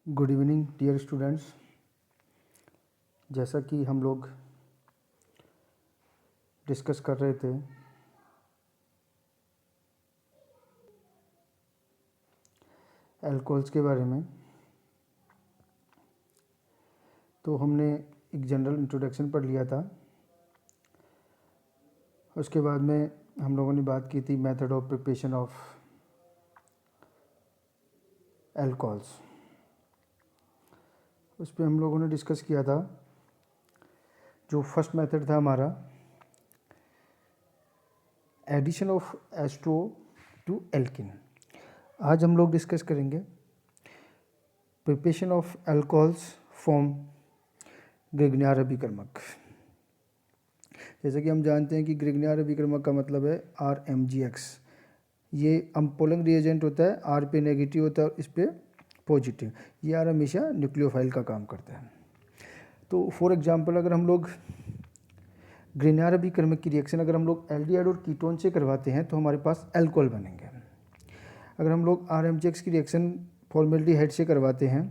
Good evening dear students. जैसा कि हम लोग डिस्कस कर रहे थे अल्कोहल्स के बारे में, तो हमने एक जनरल इंट्रोडक्शन पढ़ लिया था। उसके बाद में हम लोगों ने बात की थी method of preparation of alcohols. उस पर हम लोगों ने डिस्कस किया था जो फर्स्ट मेथड था हमारा addition of astro to alkene. आज हम लोग डिस्कस करेंगे preparation of alcohols from Grignard अभिकर्मक। जैसा कि हम जानते हैं कि ग्रिग्नार अभिकर्मक का मतलब है RMGX। ये अम्पोलिंग रिएजेंट होता है, R पे नेगेटिव होता है और इस पे पॉजिटिव। ये R हमेशा न्यूक्लियोफाइल का काम करता है। तो फॉर एग्जांपल अगर हम लोग ग्रिग्नार अभिकर्मक की रिएक्शन अगर हम लोग एल्डिहाइड और कीटोन से करवाते हैं तो हमारे पास अल्कोहल बनेंगे। अगर हम लोग RMGX की रिएक्शन फॉर्मेल्डिहाइड से करवाते हैं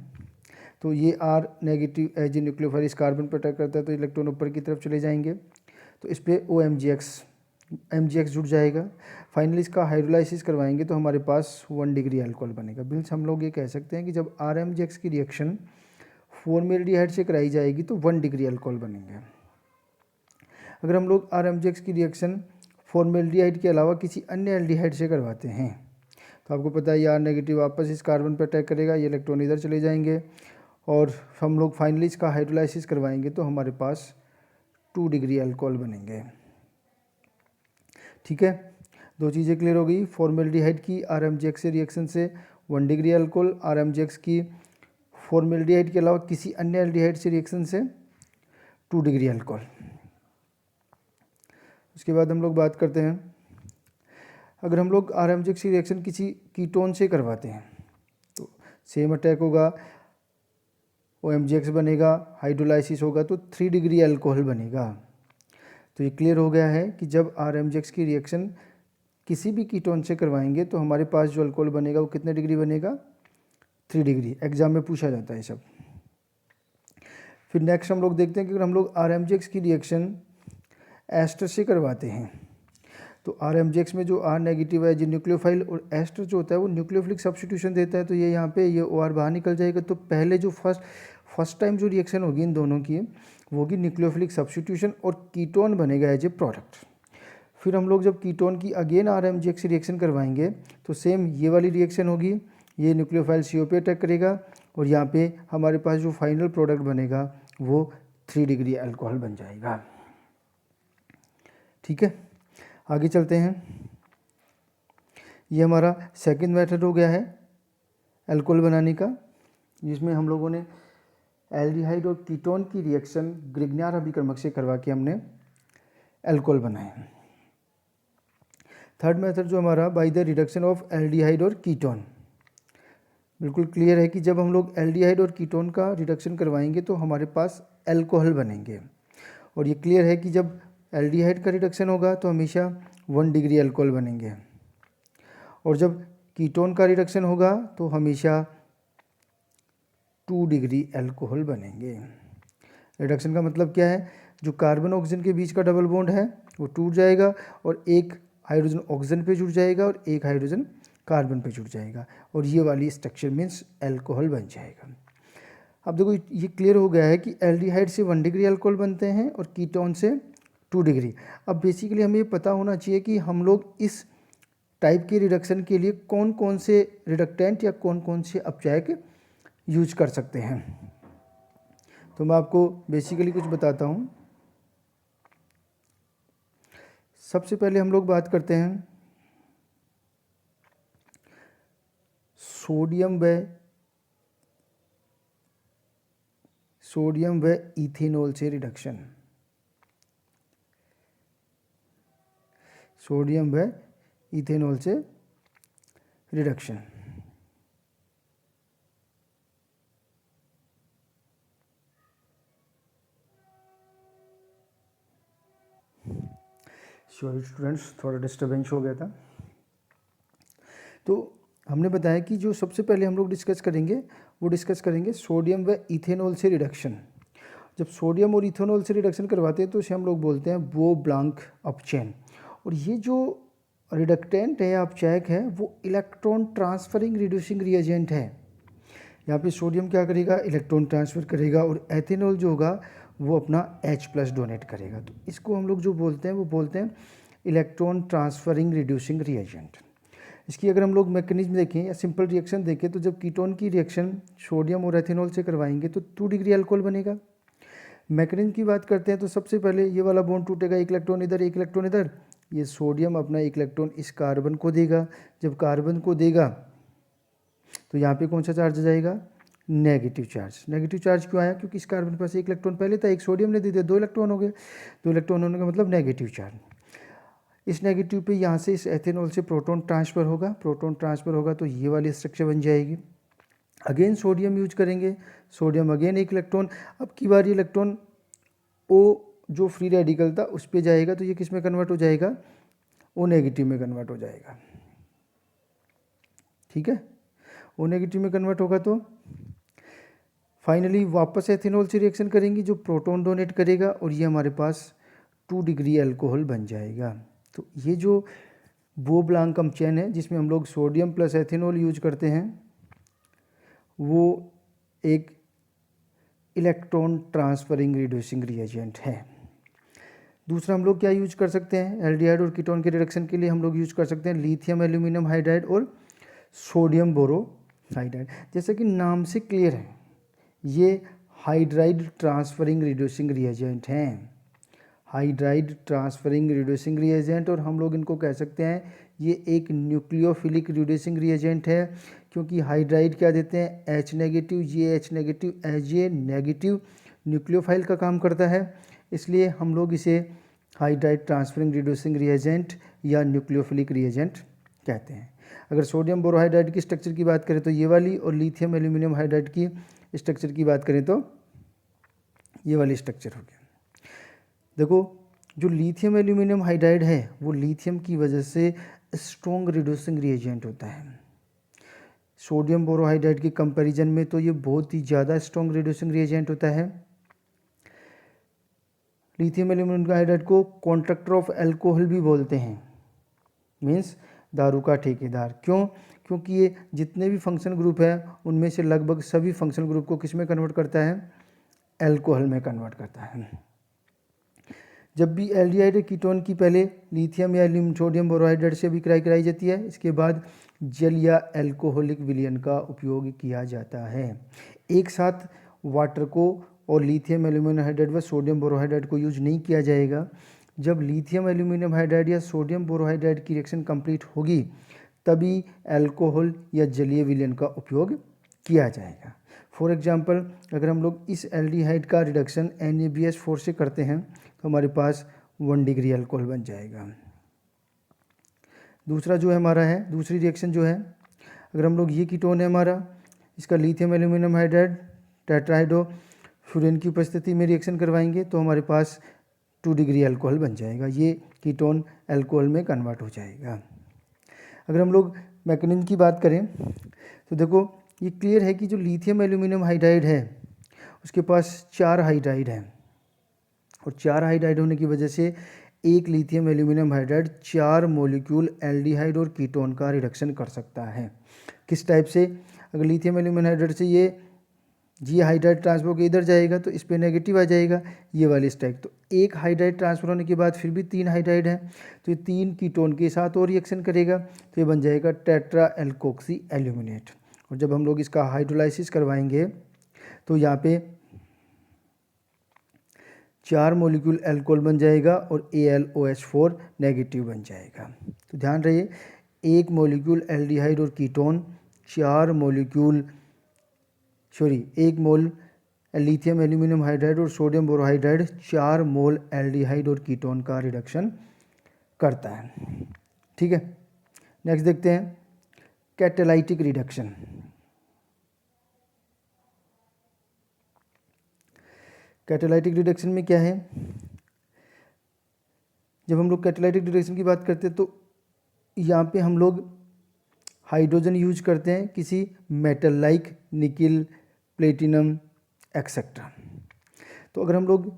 तो ये R negative as a nucleophile इस कार्बन पर अटैक करता है तो इलेक्ट्रॉन ऊपर की तरफ चले जाएंगे, तो इस पर MGX जुड़ जाएगा। फाइनली इसका हाइड्रोलाइसिस करवाएंगे तो हमारे पास 1 डिग्री अल्कोहल बनेगा। मीन्स हम लोग ये कह सकते हैं कि जब RMGX की रिएक्शन फॉर्मेल्डिहाइड से कराई जाएगी तो 1 डिग्री अल्कोहल बनेंगे। अगर हम लोग RMGX की रिएक्शन फॉर्मेल्डिहाइड के अलावा किसी अन्य एल्डिहाइड से करवाते हैं तो आपको पता है ये R नेगेटिव वापस इस कार्बन पर अटैक करेगा, ये इलेक्ट्रॉन इधर चले जाएंगे और हम लोग फाइनली इसका हाइड्रोलाइसिस करवाएंगे तो हमारे पास 2 डिग्री अल्कोहल बनेंगे। ठीक है, दो चीज़ें क्लियर हो गई। फॉर्मेल्डिहाइड की RMGX से रिएक्शन से 1 डिग्री अल्कोहल, RMGX की फॉर्मेल्डिहाइड के अलावा किसी अन्य एल्डिहाइड से रिएक्शन से 2 डिग्री अल्कोहल। उसके बाद हम लोग बात करते हैं अगर हम लोग RMGX की रिएक्शन किसी कीटोन से करवाते हैं तो सेम अटैक होगा, OMGX बनेगा, हाइड्रोलाइसिस होगा तो 3 डिग्री अल्कोहल बनेगा। तो ये क्लियर हो गया है कि जब RMGX की रिएक्शन किसी भी कीटोन से करवाएंगे तो हमारे पास जो अल्कोहल बनेगा वो कितने डिग्री बनेगा, 3 डिग्री। एग्जाम में पूछा जाता है सब। फिर नेक्स्ट हम लोग देखते हैं कि अगर हम लोग RMGX की रिएक्शन एस्टर से करवाते हैं तो RMGX में जो R नेगेटिव है जो न्यूक्लियोफाइल और एस्टर जो होता है वो न्यूक्लियोफिलिक सब्स्टिट्यूशन देता है, तो ये यहाँ पे ये OR बाहर निकल जाएगा। तो पहले जो फर्स्ट टाइम जो रिएक्शन होगी इन दोनों की वो होगी न्यूक्लियोफिलिक सब्स्टिट्यूशन और कीटोन बनेगा एज ए प्रोडक्ट। फिर हम लोग जब कीटोन की अगेन RMGX से रिएक्शन करवाएंगे तो सेम ये वाली रिएक्शन होगी, ये न्यूक्लियोफाइल CO पे अटैक करेगा और यहाँ पे हमारे पास जो फाइनल प्रोडक्ट बनेगा वो 3 डिग्री अल्कोहल बन जाएगा। ठीक है, आगे चलते हैं। ये हमारा सेकंड मेथड हो गया है अल्कोहल बनाने का, जिसमें हम लोगों ने एल्डिहाइड और कीटोन की रिएक्शन ग्रिग्नार अभिकर्मक से करवा के हमने अल्कोहल बनाए। थर्ड मेथड जो हमारा by the reduction of aldehyde और कीटोन। बिल्कुल क्लियर है कि जब हम लोग एल्डिहाइड और कीटोन का रिडक्शन करवाएंगे तो हमारे पास अल्कोहल बनेंगे। और ये क्लियर है कि जब एल्डिहाइड का रिडक्शन होगा तो हमेशा 1 डिग्री अल्कोहल बनेंगे और जब कीटोन का रिडक्शन होगा तो हमेशा 2 डिग्री अल्कोहल बनेंगे। रिडक्शन का मतलब क्या है, जो कार्बन ऑक्सीजन के बीच का डबल बॉन्ड है वो टूट जाएगा और एक हाइड्रोजन ऑक्सीजन पे जुड़ जाएगा और एक हाइड्रोजन कार्बन पे जुड़ जाएगा और ये वाली स्ट्रक्चर मीन्स अल्कोहल बन जाएगा। अब देखो ये क्लियर हो गया है कि एल्डिहाइड से 1 डिग्री अल्कोहल बनते हैं और कीटोन से 2 डिग्री। अब बेसिकली हमें ये पता होना चाहिए कि हम लोग इस टाइप के रिडक्शन के लिए कौन कौन से रिडक्टेंट या कौन कौन से अपचायक यूज कर सकते हैं। तो मैं आपको बेसिकली कुछ बताता हूँ। सबसे पहले हम लोग बात करते हैं सोडियम व इथेनॉल से रिडक्शन। सोडियम व इथेनॉल से रिडक्शन। सॉरी स्टूडेंट्स, थोड़ा डिस्टर्बेंस हो गया था। तो हमने बताया कि जो सबसे पहले हम लोग डिस्कस करेंगे सोडियम व इथेनॉल से रिडक्शन। जब सोडियम और इथेनॉल से रिडक्शन करवाते हैं तो इसे हम लोग बोलते हैं बो ब्लांक अपचेन। और ये जो रिडक्टेंट है अपचैक है वो इलेक्ट्रॉन ट्रांसफरिंग रिड्यूसिंग रिएजेंट है। यहाँ पे सोडियम क्या करेगा, इलेक्ट्रॉन ट्रांसफ़र करेगा, और एथेनॉल जो होगा वो अपना H+ डोनेट करेगा। तो इसको हम लोग जो बोलते हैं वो बोलते हैं इलेक्ट्रॉन ट्रांसफरिंग रिड्यूसिंग रिएजेंट। इसकी अगर हम लोग मैकेनिज्म देखें या सिंपल रिएक्शन देखें तो जब कीटोन की रिएक्शन सोडियम और एथेनॉल से करवाएंगे तो 2 डिग्री अल्कोहल बनेगा। मैकेनिज्म की बात करते हैं तो सबसे पहले ये वाला बॉन्ड टूटेगा, एक इलेक्ट्रॉन इधर एक इलेक्ट्रॉन इधर, ये सोडियम अपना एक इलेक्ट्रॉन इस कार्बन को देगा। जब कार्बन को देगा तो यहाँ पे कौन सा चार्ज आ जाएगा, नेगेटिव चार्ज। नेगेटिव चार्ज क्यों आया, क्योंकि इस कार्बन के पास एक इलेक्ट्रॉन पहले था, एक सोडियम ने दे दिया, 2 इलेक्ट्रॉन हो गए। 2 इलेक्ट्रॉन होने का मतलब नेगेटिव चार्ज। इस नेगेटिव पे यहाँ से इस एथेनॉल से प्रोटॉन ट्रांसफ़र होगा तो ये वाली स्ट्रक्चर बन जाएगी। अगेन सोडियम यूज करेंगे, सोडियम अगेन एक इलेक्ट्रॉन, अब की बार इलेक्ट्रॉन ओ जो फ्री रेडिकल था उस पर जाएगा तो ये किस में कन्वर्ट हो जाएगा, ओ नेगेटिव में कन्वर्ट हो जाएगा। ठीक है, ओ नेगेटिव में कन्वर्ट होगा तो फाइनली वापस एथेनॉल से रिएक्शन करेंगे जो प्रोटॉन डोनेट करेगा और ये हमारे पास 2 डिग्री अल्कोहल बन जाएगा। तो ये जो बो ब्लांक अपचैन है जिसमें हम लोग सोडियम प्लस एथेनॉल यूज करते हैं वो एक इलेक्ट्रॉन ट्रांसफरिंग रिड्यूसिंग रिएजेंट है। दूसरा हम लोग क्या यूज कर सकते हैं, एल्डिहाइड और कीटोन के रिडक्शन के लिए हम लोग यूज कर सकते हैं लिथियम एल्यूमिनियम हाइड्राइड और सोडियम बोरोहाइड्राइड। जैसे कि नाम से क्लियर है ये हाइड्राइड ट्रांसफरिंग रिड्यूसिंग रिएजेंट हैं, हाइड्राइड ट्रांसफरिंग रिड्यूसिंग रिएजेंट, और हम लोग इनको कह सकते हैं ये एक न्यूक्लियोफिलिक रिड्यूसिंग रिएजेंट है क्योंकि हाइड्राइड क्या देते हैं, H नेगेटिव, ये H negative as a negative nucleophile का काम करता है, इसलिए हम लोग इसे हाइड्राइड ट्रांसफरिंग रिड्यूसिंग रिएजेंट या न्यूक्लियोफिलिक रिएजेंट कहते हैं। अगर सोडियम बोरोहाइड्राइड की स्ट्रक्चर की बात करें तो ये वाली, और लिथियम एल्यूमिनियम हाइड्राइड की स्ट्रक्चर की बात करें तो ये वाली स्ट्रक्चर हो गया। देखो जो लिथियम एल्यूमिनियम हाइड्राइड है वो लिथियम की वजह से स्ट्रॉन्ग रिड्यूसिंग रिएजेंट होता है। सोडियम बोरोहाइड्राइड के कंपैरिजन में तो ये बहुत ही ज़्यादा स्ट्रॉन्ग रिड्यूसिंग रिएजेंट होता है। लिथियम एल्यूमिनियम हाइड्राइड को कॉन्ट्रैक्टर ऑफ अल्कोहल भी बोलते हैं, मीन्स दारू का ठेकेदार। क्यों, क्योंकि ये जितने भी फंक्शनल ग्रुप है उनमें से लगभग सभी फंक्शनल ग्रुप को किस में कन्वर्ट करता है, अल्कोहल में कन्वर्ट करता है। जब भी एल्डिहाइड कीटोन की पहले लिथियम या सोडियम बोरोहाइड्राइड से अभिक्रिया कराई जाती है, इसके बाद जल या अल्कोहलिक विलयन का उपयोग किया जाता है। एक साथ वाटर को और लिथियम एल्यूमिनियम हाइड्राइड व सोडियम बोरोहाइड्राइड को यूज नहीं किया जाएगा। जब लिथियम एल्यूमिनियम हाइड्राइड या सोडियम बोरोहाइड्राइड की रिएक्शन कंप्लीट होगी तभी अल्कोहल या जलीय विलयन का उपयोग किया जाएगा। फॉर एग्जांपल अगर हम लोग इस एल्डिहाइड का रिडक्शन NaBH4 से करते हैं तो हमारे पास 1 डिग्री अल्कोहल बन जाएगा। दूसरा जो है हमारा है, दूसरी रिएक्शन जो है, अगर हम लोग ये कीटोन है हमारा, इसका lithium aluminium hydride tetrahydro furan की उपस्थिति में रिएक्शन करवाएंगे तो हमारे पास 2 डिग्री अल्कोहल बन जाएगा। ये कीटोन अल्कोहल में कन्वर्ट हो जाएगा। अगर हम लोग मैकेनिज्म की बात करें तो देखो ये क्लियर है कि जो लिथियम एल्यूमिनियम हाइड्राइड है उसके पास 4 हाइड्राइड हैं, और 4 हाइड्राइड होने की वजह से एक lithium aluminium hydride 4 molecule aldehyde और कीटोन का रिडक्शन कर सकता है। किस टाइप से, अगर लिथियम एल्यूमिनियम हाइड्राइड से ये जी हाइड्राइड ट्रांसफर होकर इधर जाएगा तो इस पर नेगेटिव आ जाएगा, ये वाली स्ट्राइक। तो एक हाइड्राइड ट्रांसफर होने के बाद फिर भी 3 हाइड्राइड है तो ये 3 कीटोन के साथ और रिएक्शन करेगा तो ये बन जाएगा टेट्रा एल्कोक्सी एल्यूमिनेट। और जब हम लोग इसका हाइड्रोलाइसिस करवाएंगे तो यहाँ पे 4 मॉलिक्यूल अल्कोहल बन जाएगा और AlOH4 नेगेटिव बन जाएगा। तो ध्यान रहे, एक मॉलिक्यूल एल्डिहाइड और कीटोन, 4 मॉलिक्यूल एक मोल लिथियम एल्यूमिनियम हाइड्राइड और सोडियम बोरोहाइड्राइड 4 मोल एल्डिहाइड और कीटोन का रिडक्शन करता है। ठीक है, नेक्स्ट देखते हैं कैटालाइटिक रिडक्शन। कैटालाइटिक रिडक्शन में क्या है, जब हम लोग कैटालाइटिक रिडक्शन की बात करते हैं तो यहाँ पे हम लोग हाइड्रोजन यूज करते हैं किसी metal like nickel, platinum etcetera. तो अगर हम लोग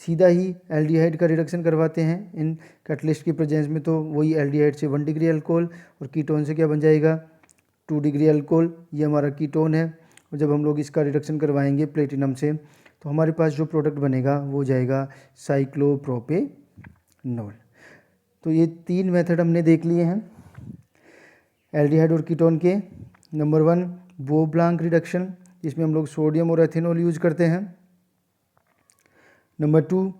सीधा ही एल्डिहाइड का रिडक्शन करवाते हैं इन कैटलिस्ट की प्रेजेंस में, तो वही एल्डिहाइड से 1 डिग्री अल्कोहल और कीटोन से क्या बन जाएगा 2 डिग्री अल्कोहल, ये हमारा कीटोन है। और जब हम लोग इसका रिडक्शन करवाएंगे प्लेटिनम से, तो हमारे पास जो प्रोडक्ट बनेगा वो हो जाएगा साइक्लोप्रोपेनॉल। तो ये 3 मेथड हमने देख लिए हैं एल्डिहाइड और कीटोन के। नंबर 1 बोब्लांक रिडक्शन, जिसमें हम लोग सोडियम और एथेनॉल यूज करते हैं। नंबर 2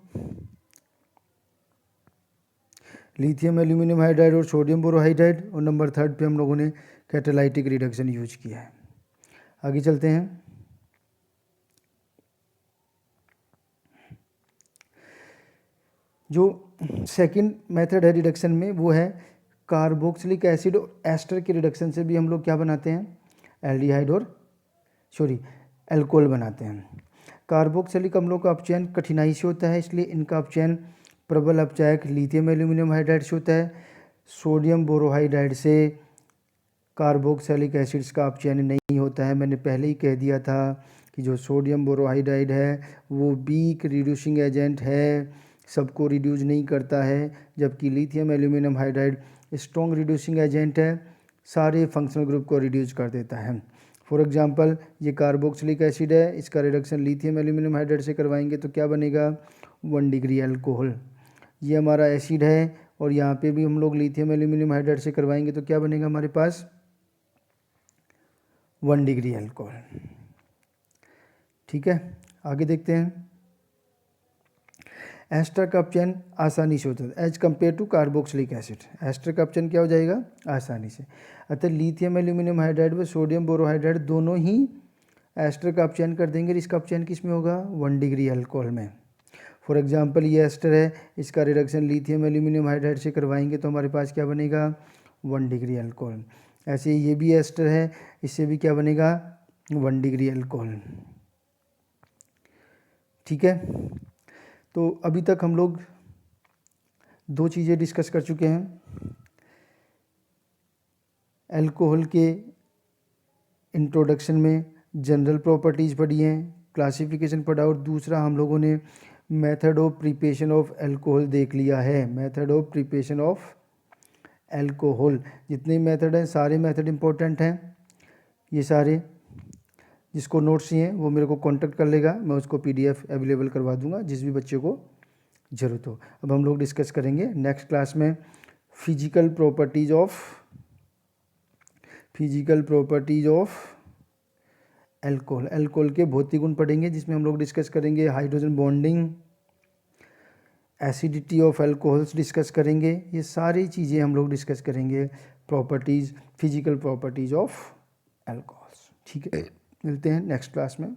लिथियम एल्यूमिनियम हाइड्राइड और सोडियम बोरोहाइड्राइड। और नंबर 3 पे हम लोगों ने कैटालाइटिक रिडक्शन यूज किया है। आगे चलते हैं। जो सेकंड मेथड है रिडक्शन में वो है कार्बोक्सिलिक एसिड और एस्टर के रिडक्शन से भी हम लोग क्या बनाते हैं एल्डिहाइड और अल्कोहल बनाते हैं। कार्बोक्सिलिक अम्लों का अपचयन कठिनाई से होता है, इसलिए इनका अपचयन प्रबल अपचायक लिथियम एल्यूमिनियम हाइड्राइड से होता है। सोडियम बोरोहाइड्राइड से कार्बोक्सिलिक एसिड्स का अपचयन नहीं होता है। मैंने पहले ही कह दिया था कि जो सोडियम बोरोहाइड्राइड है वो वीक रिड्यूसिंग एजेंट है, सबको रिड्यूस नहीं करता है, जबकि lithium aluminium hydride strong reducing agent है, सारे फंक्शनल ग्रुप को रिड्यूस कर देता है। फॉर एग्जांपल ये कार्बोक्सिलिक एसिड है, इसका रिडक्शन लिथियम एल्यूमिनियम हाइड्राइड से करवाएंगे तो क्या बनेगा 1 डिग्री अल्कोहल। ये हमारा एसिड है और यहाँ पे भी हम लोग लिथियम एल्यूमिनियम हाइड्राइड से करवाएंगे तो क्या बनेगा हमारे पास 1 डिग्री अल्कोहल। ठीक है, आगे देखते हैं। एस्टर का अपचयन आसानी से होता है as compare to carboxylic acid. Ester का अपचयन क्या हो जाएगा आसानी से। अतः लिथियम एल्यूमिनियम हाइड्राइड व सोडियम बोरोहाइड्राइड दोनों ही एस्टर का अपचयन कर देंगे। इसका अपचयन किस में होगा 1 डिग्री अल्कोहल में। फॉर एग्जांपल ये एस्टर है, इसका रिडक्शन लिथियम एल्यूमिनियम हाइड्राइड से करवाएंगे तो हमारे पास क्या बनेगा 1 डिग्री अल्कोहल। ऐसे ही ये भी एस्टर है, इससे भी क्या बनेगा 1 डिग्री अल्कोहल। ठीक है, तो अभी तक हम लोग 2 चीज़ें डिस्कस कर चुके हैं। अल्कोहल के इंट्रोडक्शन में जनरल प्रॉपर्टीज़ पढ़ी हैं, क्लासिफिकेशन पढ़ा, और दूसरा हम लोगों ने method of preparation of alcohol देख लिया है। Method of preparation of alcohol, जितने मेथड हैं सारे मेथड इम्पोर्टेंट हैं। ये सारे, जिसको नोट्स चाहिए वो मेरे को कांटेक्ट कर लेगा, मैं उसको PDF अवेलेबल करवा दूंगा जिस भी बच्चे को ज़रूरत हो। अब हम लोग डिस्कस करेंगे नेक्स्ट क्लास में physical properties of alcohol. Alcohol के भौतिक गुण पढ़ेंगे, जिसमें हम लोग डिस्कस करेंगे hydrogen bonding, acidity of alcohols discuss करेंगे। ये सारी चीज़ें हम लोग डिस्कस करेंगे, properties, physical properties of alcohols. ठीक है, मिलते हैं नेक्स्ट क्लास में।